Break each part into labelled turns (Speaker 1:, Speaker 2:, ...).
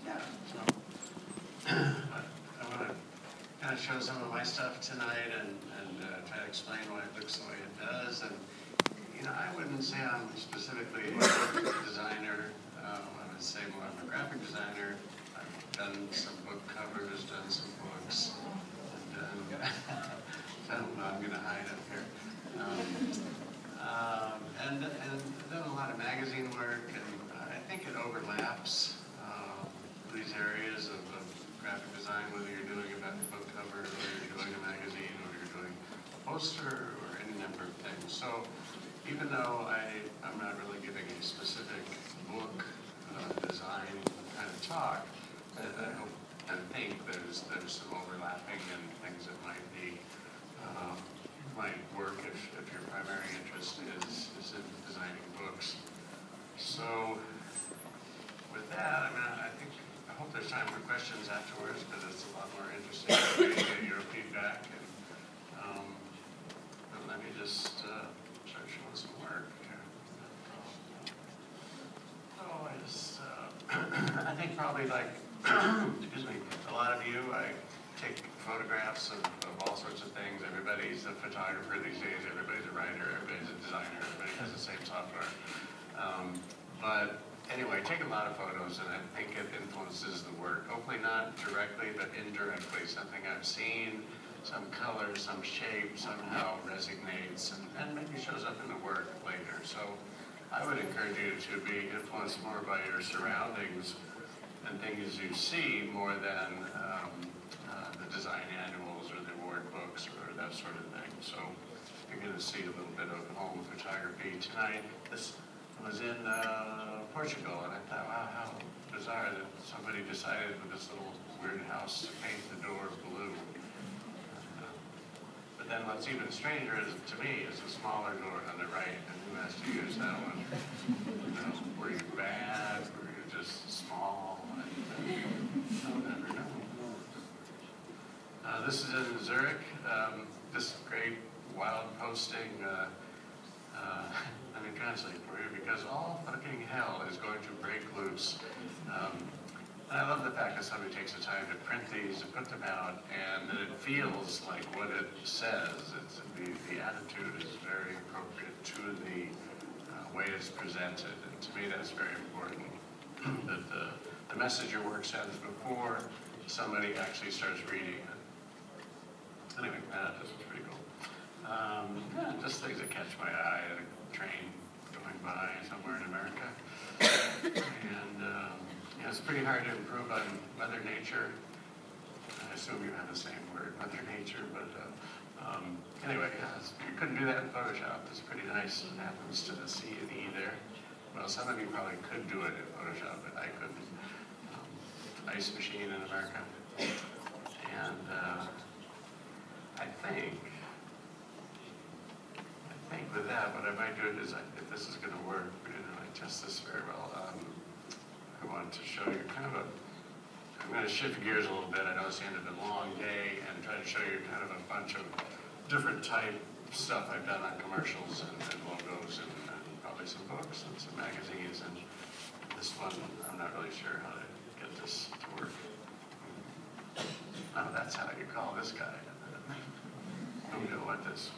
Speaker 1: yeah, so I want to kind of show some of my stuff tonight and try to explain why it looks the way it does. And I wouldn't say I'm specifically a designer. I would say more I'm a graphic designer. I've done some book covers, done some books, and I don't know, I'm going to hide up here. And done a lot of magazine work, and I think it overlaps these areas of graphic design, whether you're doing a book cover, or you're doing a magazine, or you're doing a poster, or any number of things. So even though I'm not really giving a specific book design kind of talk, I hope and think there's some overlapping and things that might work if your primary interest is in designing books. So with that, I hope there's time for questions afterwards, because it's a lot more interesting to get your feedback. And let me just start showing some work here. Oh, I think probably like, excuse me, a lot of you, I take photographs of all sorts of things. Everybody's a photographer these days, everybody's a writer, everybody's a designer, everybody has the same software. But anyway, I take a lot of photos, and I think it influences the work. Hopefully not directly, but indirectly. Something I've seen, some color, some shape, somehow resonates, and maybe shows up in the work later. So I would encourage you to be influenced more by your surroundings and things you see more than the design annuals or the award books or that sort of thing. So you're going to see a little bit of home photography tonight. This was in Portugal, and I thought, wow, how bizarre that somebody decided with this little weird house to paint the door blue. But then what's even stranger to me is the smaller door on the right, and who has to use that one? Were you bad? Were you just small? I'll never know. This is in Zurich. This great wild posting. Let me translate for you, because all fucking hell is going to break loose. And I love the fact that somebody takes the time to print these and put them out, and that it feels like what it says. The attitude is very appropriate to the way it's presented, and to me that's very important. That the message your work sends before somebody actually starts reading it. Anyway, this is pretty cool. Just things that catch my eye at a train going by somewhere in America. And it's pretty hard to improve on Mother Nature. I assume you have the same word, Mother Nature, but anyway, you couldn't do that in Photoshop. It's pretty nice. It happens to the C and E there. Well, some of you probably could do it in Photoshop, but I couldn't. Ice machine in America. And I think with that, what I might do is, if this is going to work, I test this very well. I want to show you I'm going to shift gears a little bit. I know it's the end of a long day, and try to show you kind of a bunch of different type stuff I've done on commercials and logos and probably some books and some magazines. And this one, I'm not really sure how to get this to work. Oh, that's how you call this guy. Oh, we don't want this.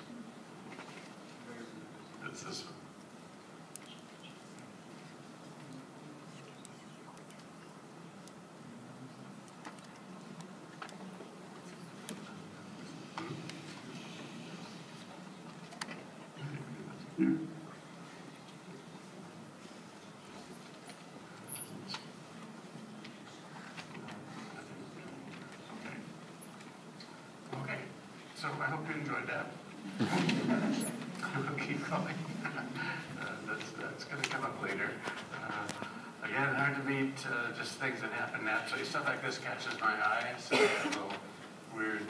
Speaker 1: It's this one. Okay, so I hope you enjoyed that. We'll keep going. That's going to come up later. Again, hard to beat just things that happen naturally. Stuff like this catches my eye. So a little weird,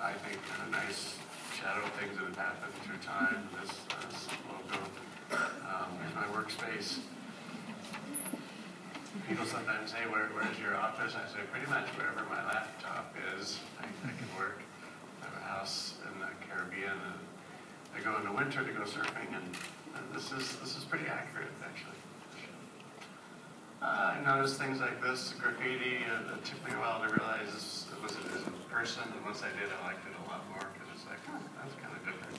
Speaker 1: I think, kind of nice shadow things that have happened through time. This logo. Here's my workspace. People sometimes say, where's your office? I say, pretty much wherever my laptop is, I can work. I have a house in the Caribbean, and I go in the winter to go surfing, and this is pretty accurate, actually. I noticed things like this, graffiti. It took me a while to realize it was a person, and once I did, I liked it a lot more because it's like, oh, that's kind of different.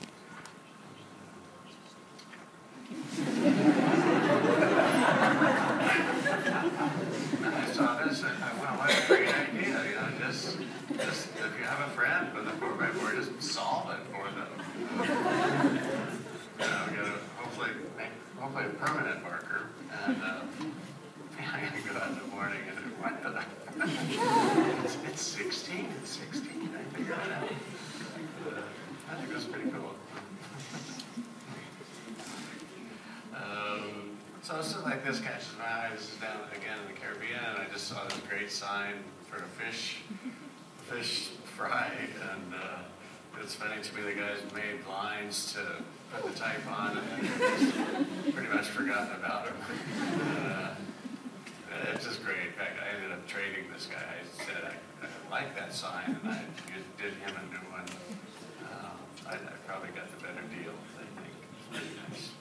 Speaker 1: And I saw this, and I thought, wow, what a great idea! You know, just if you have a friend with a 4x4, just solve it for them. You know, get a, hopefully a permanent marker, and I go out in the morning and what the? It's 16. It's 16. I figured it out. I think that's pretty cool. So something like this catches my eye. This is down again in the Caribbean, and I just saw this great sign for a fish fry, and it's funny to me the guys made lines to put the type on, and pretty much forgotten about them. It's just great. In fact, I ended up trading this guy. I said I like that sign, and I did him a new one. I probably got the better deal, I think. It's pretty nice.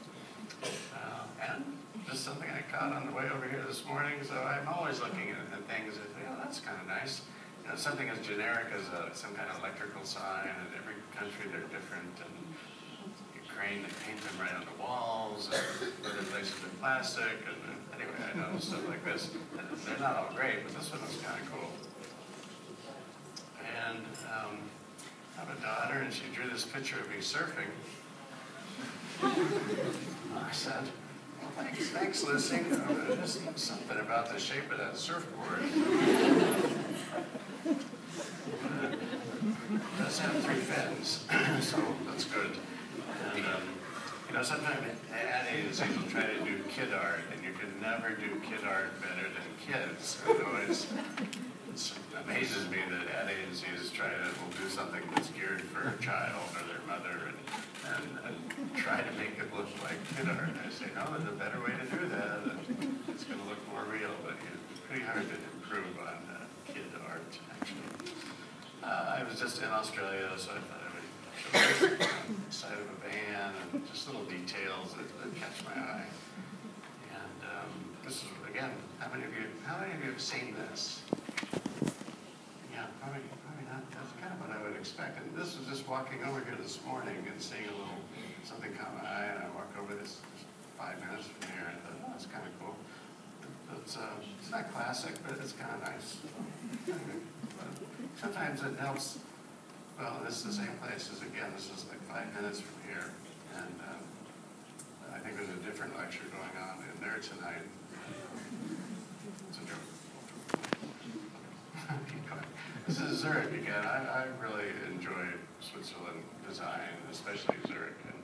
Speaker 1: And just something I caught on the way over here this morning, so I'm always looking at things that, you know, that's kind of nice. You know, something as generic as some kind of electrical sign, and every country they're different, and Ukraine, they paint them right on the walls, and other places in plastic, and anyway, I know stuff like this. They're not all great, but this one was kind of cool. And I have a daughter, and she drew this picture of me surfing. I said, well, thanks, Lucy. Just something about the shape of that surfboard. It does have 3 fins, so that's good. And, you know, sometimes ad agencies will try to do kid art, and you can never do kid art better than kids. You know, it amazes me that ad agencies will do something that's geared for a child or their mother, and try to make it look like kid art. I say, no, there's a better way to do that. And it's going to look more real, but it's pretty hard to improve on kid art, actually. I was just in Australia, so I thought I would show you the side of a van and just little details that catch my eye. And this is, again, how many of you have seen this? Yeah, probably not. That's kind of what I would expect. And this was just walking over here this morning and seeing something caught my eye, and I walked over this 5 minutes from here, and I thought, oh, that's kind of cool. It's not classic, but it's kind of nice. But sometimes it helps. Well, this is the same place as, again, this is like 5 minutes from here, and I think there's a different lecture going on in there tonight. It's a joke. This is Zurich again. I really enjoy Switzerland design, especially Zurich. And,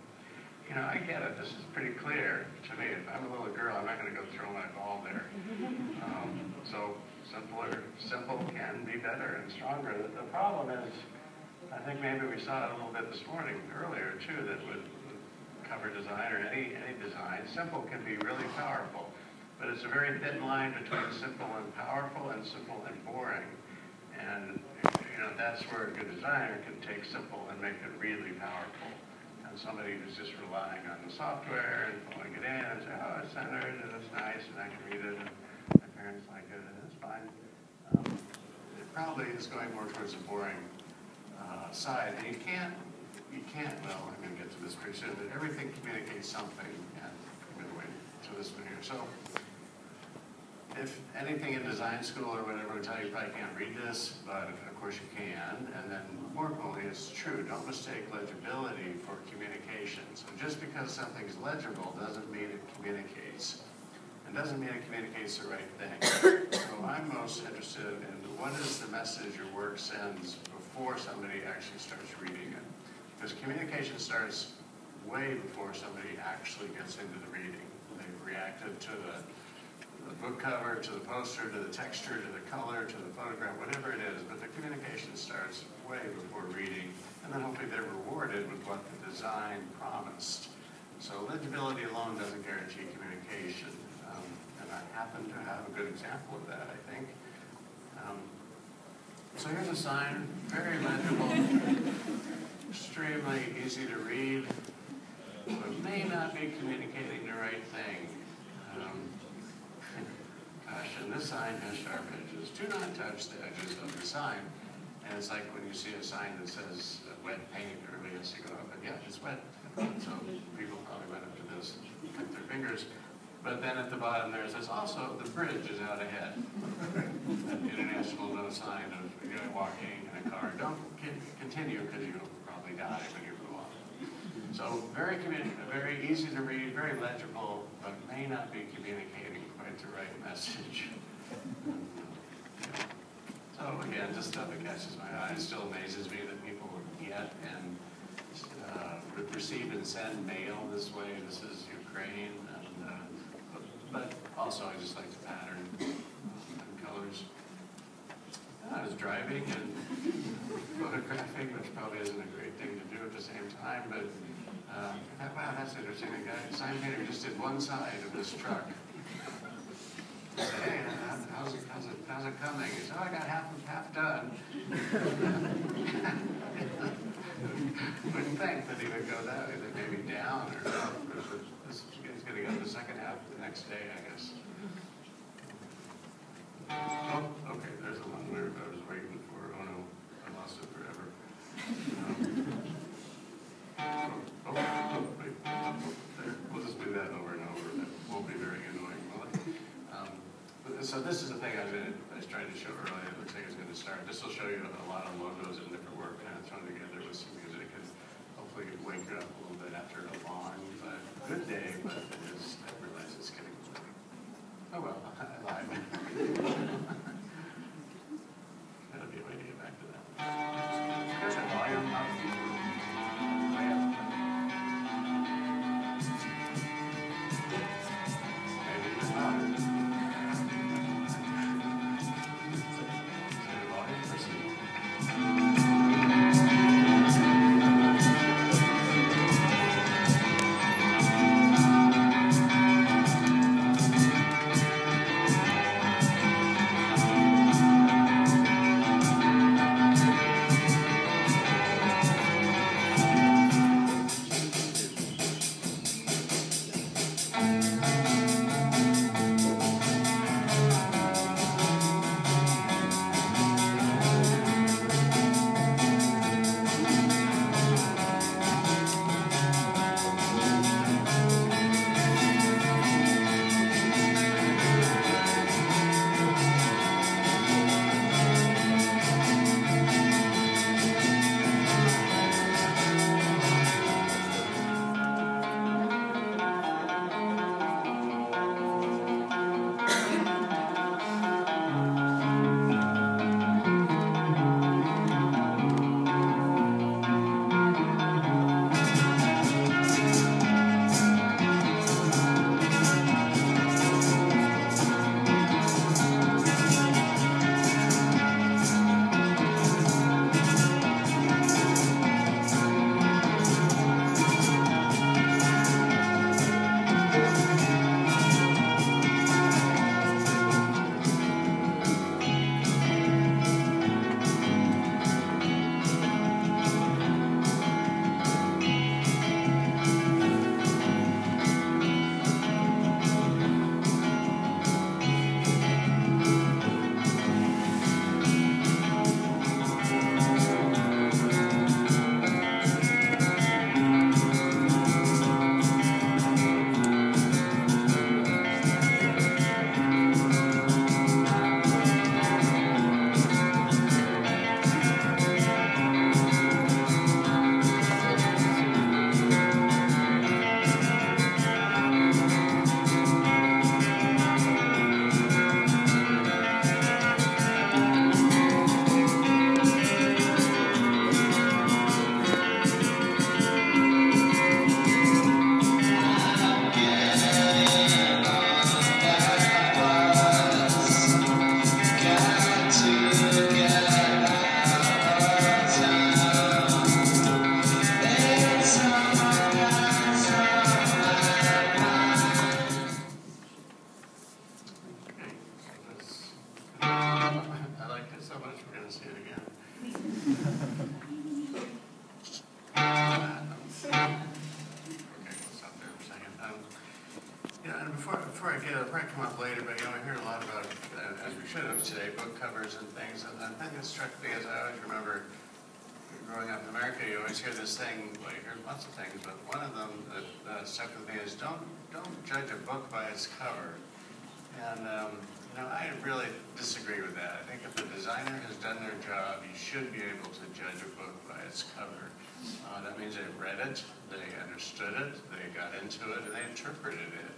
Speaker 1: you know, I get it. This is pretty clear to me. If I'm a little girl, I'm not going to go throw my ball there. So simple can be better and stronger. The problem is, I think maybe we saw it a little bit this morning, earlier too, that with cover design or any design, simple can be really powerful. But it's a very thin line between simple and powerful and simple and boring. And, you know, that's where a good designer can take simple and make it really powerful. And somebody who's just relying on the software and pulling it in and say, oh, it's centered and it's nice and I can read it and my parents like it and it's fine. It probably is going more towards the boring side. And you can't, well, I'm going to get to this pretty soon, but everything communicates something. And I'm going to wait till this one here. So, if anything in design school or whatever would tell you probably can't read this, but of course you can. And then more importantly, it's true. Don't mistake legibility for communication. So just because something's legible doesn't mean it communicates. And doesn't mean it communicates the right thing. So I'm most interested in what is the message your work sends before somebody actually starts reading it. Because communication starts way before somebody actually gets into the reading. They've reacted to the book cover, to the poster, to the texture, to the color, to the photograph, whatever it is, but the communication starts way before reading, and then hopefully they're rewarded with what the design promised. So legibility alone doesn't guarantee communication, and I happen to have a good example of that, I think. So here's a sign, very legible, extremely easy to read, but may not be communicating the right thing. this sign has sharp edges. Do not touch the edges of the sign. And it's like when you see a sign that says wet paint early as you go up, and yeah, it's wet. So people probably went up to this and cut their fingers. But then at the bottom there it says also the bridge is out ahead. An international no sign of a guy walking in a car. Don't continue because you'll probably die when you go off. So very easy to read, very legible, but may not be communicating quite the right message. So again, just stuff that catches my eye. It still amazes me that people get and receive and send mail this way. This is Ukraine. But also, I just like the pattern and colors. I was driving and photographing, which probably isn't a great thing to do at the same time, but I thought, wow, that's interesting. The sign painter just did one side of this truck. I said, hey, how's it coming? He said, oh, I got half done. Wouldn't think that he would go that way, that maybe down or up. He's going to get the second half the next day, I guess. Oh, okay, there's the one where I was waiting for. Oh no, I lost it forever. Wait. There. We'll just do that over and over. That won't be very annoying, will it? So this is the thing I was trying to show earlier. It looks like it's going to start. This will show you a lot of logos and different work kind of thrown together with some music, and hopefully wake you up a little bit after a long, good day, but I realize it's getting late. Oh well, I lied. That'll be a way to get back to that. There's a volume up. Way up. Maybe it's not. bit of today, book covers and things, and the thing that struck me is I always remember growing up in America, you always hear this thing, well, you hear lots of things, but one of them that stuck with me is don't judge a book by its cover. And, you know, I really disagree with that. I think if the designer has done their job, you should be able to judge a book by its cover. That means they read it, they understood it, they got into it, and they interpreted it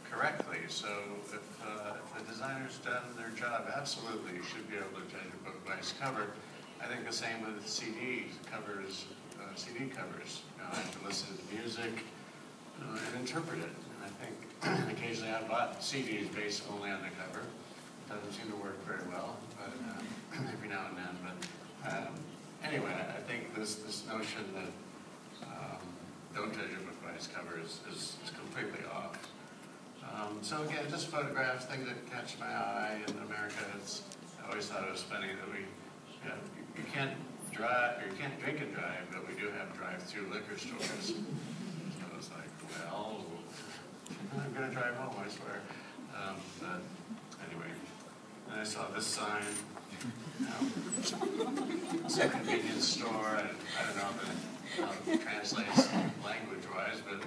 Speaker 1: correctly. So if the designer's done their job, absolutely, you should be able to judge a book by its cover. I think the same with CD covers. You know, I have to listen to music and interpret it. And I think occasionally I've bought CDs based only on the cover. It doesn't seem to work very well, but every now and then. But anyway, I think this notion that don't judge a book by its cover is completely off. So again, just photographs, things that catch my eye in America. I always thought it was funny that you can't drive, or you can't drink and drive, but we do have drive-through liquor stores. So I was like, well, I'm going to drive home, I swear. But anyway, and I saw this sign. It's a convenience store, and I don't know how it translates language-wise, but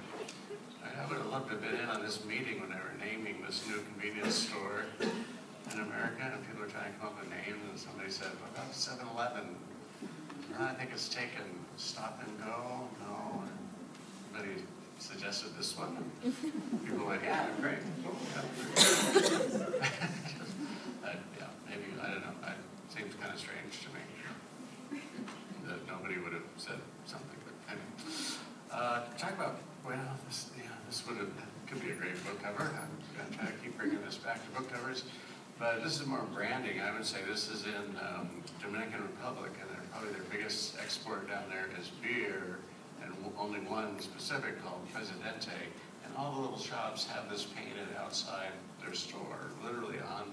Speaker 1: I would have loved to have been in on this meeting when they were naming this new convenience store in America, and people were trying to come up with names, and somebody said, what about 7-Eleven? I think it's taken Stop and Go. No. Somebody suggested this one. People went, yeah, great. Yeah, maybe, I don't know. It seems kind of strange to me that nobody would have said something. But anyway, talk about, well, this could be a great book cover. I'm going to try to keep bringing this back to book covers. But this is more branding. I would say this is in Dominican Republic, and probably their biggest export down there is beer, and only one specific called Presidente. And all the little shops have this painted outside their store, literally on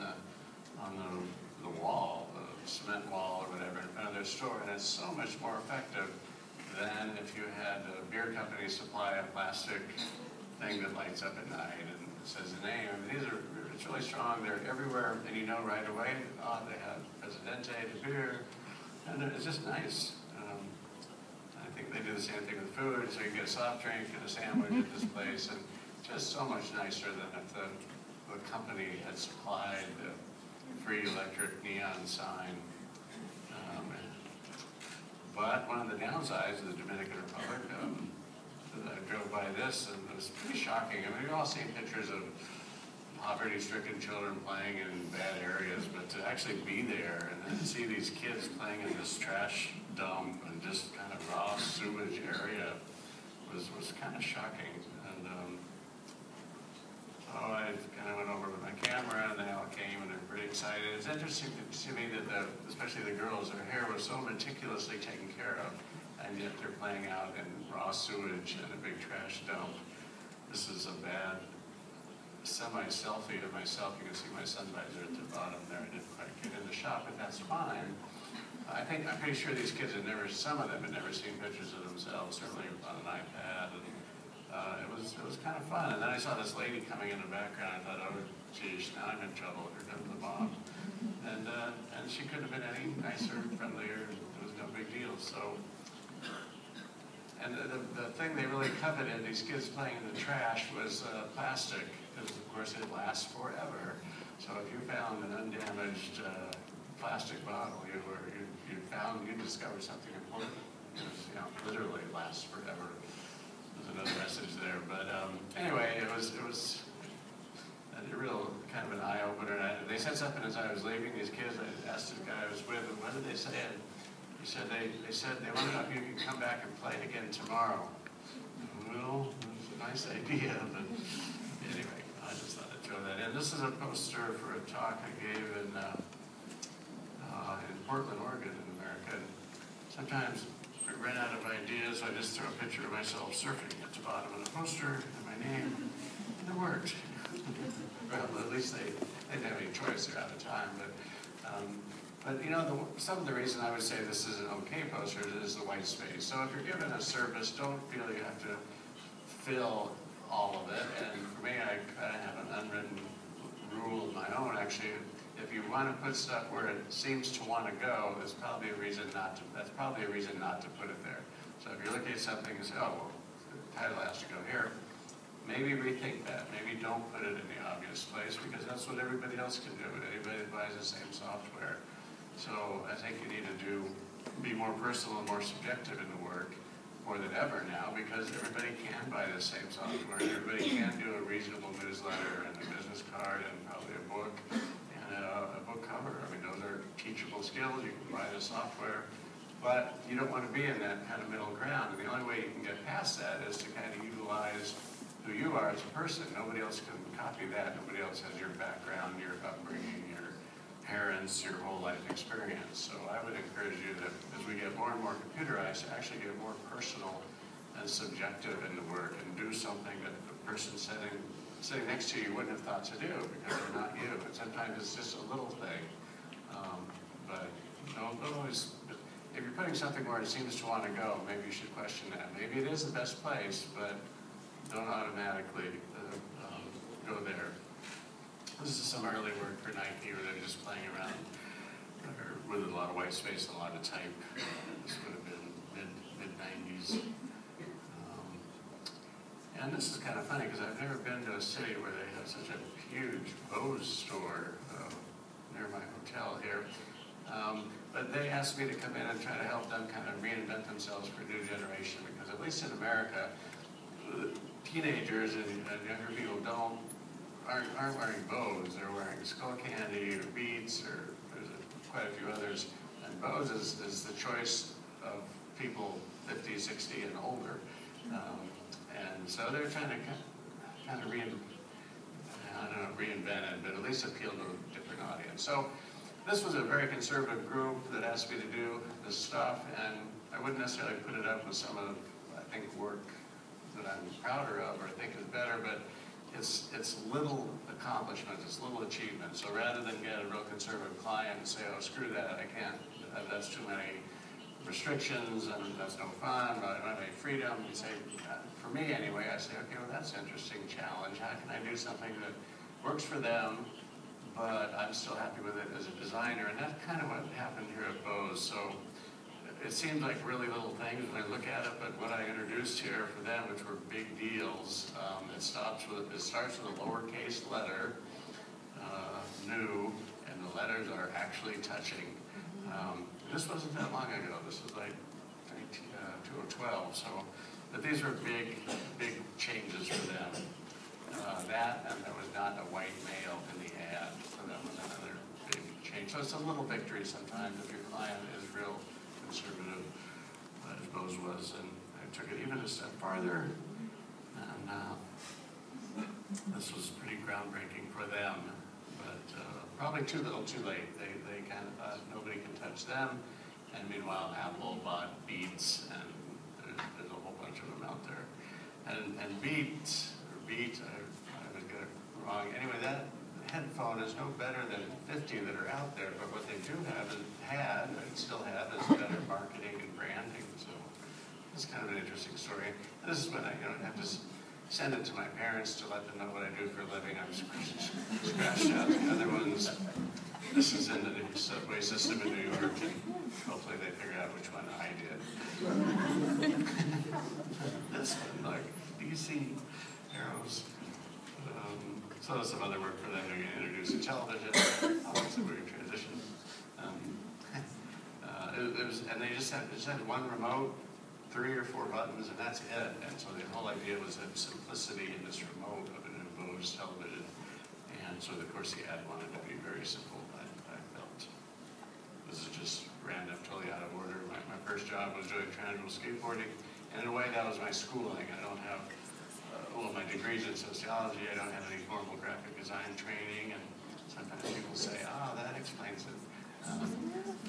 Speaker 1: the wall, the cement wall or whatever, in front of their store. And it's so much more effective than if you had a beer company supply a plastic thing that lights up at night and says the name. I mean, it's really strong. They're everywhere, and you know right away, oh, they have Presidente, the beer, and it's just nice. I think they do the same thing with food, so you can get a soft drink and a sandwich at this place, and just so much nicer than if the company had supplied the free electric neon sign. But one of the downsides of the Dominican Republic, I drove by this, and it was pretty shocking. I mean, we've all seen pictures of poverty-stricken children playing in bad areas, but to actually be there and then see these kids playing in this trash dump and just kind of raw sewage area was kind of shocking. And so I kind of went over with my camera, and they all came, and they're pretty excited. It's interesting to me that especially the girls, their hair was so meticulously taken care of, and yet they're playing out in raw sewage and a big trash dump. This is a bad semi-selfie of myself. You can see my sun visor at the bottom there. I didn't quite get in the shot, but that's fine. I'm pretty sure these kids some of them had never seen pictures of themselves, certainly on an iPad. And, it was kind of fun. And then I saw this lady coming in the background. I thought, oh, geez, now I'm in trouble. Here comes the mom. And she couldn't have been any nicer, friendlier. It was no big deal. So. And the thing they really coveted, these kids playing in the trash, was plastic, because of course it lasts forever. So if you found an undamaged plastic bottle, you discovered something important. Because, literally lasts forever. There's another message there. But anyway, it was a real kind of an eye opener. They said something as I was leaving. These kids, I asked the guy I was with, what did they say? He said they want to know if you can come back and play again tomorrow. Well, it's a nice idea, but anyway, I just thought I'd throw that in. This is a poster for a talk I gave in Portland, Oregon, in America. And sometimes I run out of ideas, I just throw a picture of myself surfing at the bottom of the poster and my name, and it worked. Well, at least they didn't have any choice, they're out of time, but some of the reason I would say this is an okay poster is the white space. So if you're given a service, don't feel you have to fill all of it. And for me, I kind of have an unwritten rule of my own, actually. If you want want to put stuff where it seems to want to go, that's probably a reason not to put it there. So if you're looking at something and say, oh, well, the title has to go here, maybe rethink that. Maybe don't put it in the obvious place, because that's what everybody else can do. Anybody that buys the same software. So I think you need to be more personal and more subjective in the work more than ever now, because everybody can buy the same software. Everybody can do a reasonable newsletter and a business card and probably a book and a book cover. I mean, those are teachable skills. You can buy the software, but you don't want to be in that kind of middle ground. And the only way you can get past that is to kind of utilize who you are as a person. Nobody else can copy that. Nobody else has your background, your upbringing, your parents, your whole life experience. So I would encourage you that as we get more and more computerized, to actually get more personal and subjective in the work and do something that the person sitting next to you wouldn't have thought to do, because they're not you. And sometimes it's just a little thing. But don't always, if you're putting something where it seems to want to go, maybe you should question that. Maybe it is the best place, but don't automatically go there. This is some early work for Nike where they're just playing around with a lot of white space and a lot of type. This would have been mid-90s. And this is kind of funny because I've never been to a city where they have such a huge Bose store near my hotel here. But they asked me to come in and try to help them kind of reinvent themselves for a new generation, because at least in America, teenagers and younger people aren't wearing Bose. They're wearing Skullcandy or Beats, or there's quite a few others. And Bose is the choice of people 50, 60, and older. And so they're trying to kind of reinvent it, but at least appeal to a different audience. So this was a very conservative group that asked me to do this stuff, and I wouldn't necessarily put it up with some of, I think, work that I'm prouder of or think is better, but it's little accomplishment, it's little achievement. So rather than get a real conservative client and say, oh, screw that, I can't, that's too many restrictions and that's no fun, I don't have any freedom, you say, for me anyway, I say, okay, well, that's an interesting challenge. How can I do something that works for them, but I'm still happy with it as a designer? And that's kind of what happened here at Bose. So it seems like really little things when I look at it, but what I introduced here for them, which were big deals, it starts with a lowercase letter, new, and the letters are actually touching. This wasn't that long ago. This was like 2012. So, but these were big changes for them. That, and there was not a white male in the ad, so that was another big change. So it's a little victory sometimes if your client is real conservative, as Bose was, and I took it even a step farther, and this was pretty groundbreaking for them, but probably too little too late. They kind of thought nobody can touch them, and meanwhile Apple bought Beats, and there's a whole bunch of them out there. And Beat, I would get it wrong. Anyway, that headphone is no better than 50 that are out there, but what they do have and still have is better marketing and branding. So it's kind of an interesting story. And this is when I have to send it to my parents to let them know what I do for a living. I'm scratched out the other ones. This is in the subway system in New York, and hopefully they figure out which one I did. This one, like DC arrows. So there's some other work for them to introduce to television. Obviously, we're in transition. And they just had one remote, 3 or 4 buttons, and that's it. And so the whole idea was that simplicity in this remote of a new Bose television. And so, of course, the ad wanted to be very simple. I felt this is just random, totally out of order. My first job was doing transworld skateboarding, and in a way, that was my schooling. I don't have my degrees in sociology. I don't have any formal graphic design training, and sometimes people say, oh, that explains it.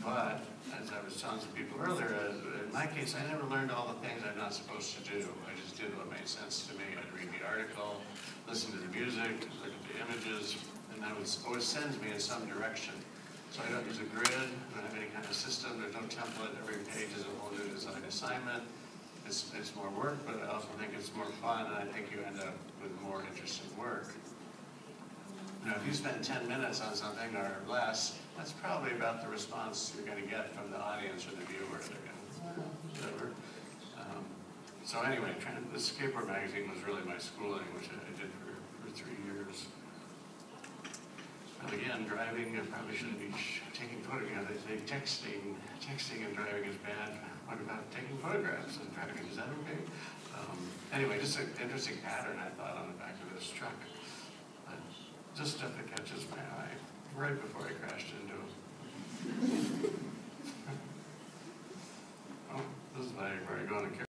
Speaker 1: But, as I was telling some people earlier, in my case, I never learned all the things I'm not supposed to do. I just did what made sense to me. I'd read the article, listen to the music, look at the images, and that always sends me in some direction. So I don't use a grid, I don't have any kind of system, there's no template, every page is a whole new design assignment. It's more work, but I also think it's more fun, and I think you end up with more interesting work. if you spend 10 minutes on something or less, that's probably about the response you're going to get from the audience or the viewer. They're going to, whatever. So anyway, the skateboard magazine was really my schooling, which I did for 3 years. But again, driving, I probably shouldn't be taking photographs. They say texting and driving is bad. What about taking photographs and driving? Is that okay? Anyway, just an interesting pattern, I thought, on the back of this truck. But just stuff that catches my eye right before I crashed into him. Oh, this is where I go on a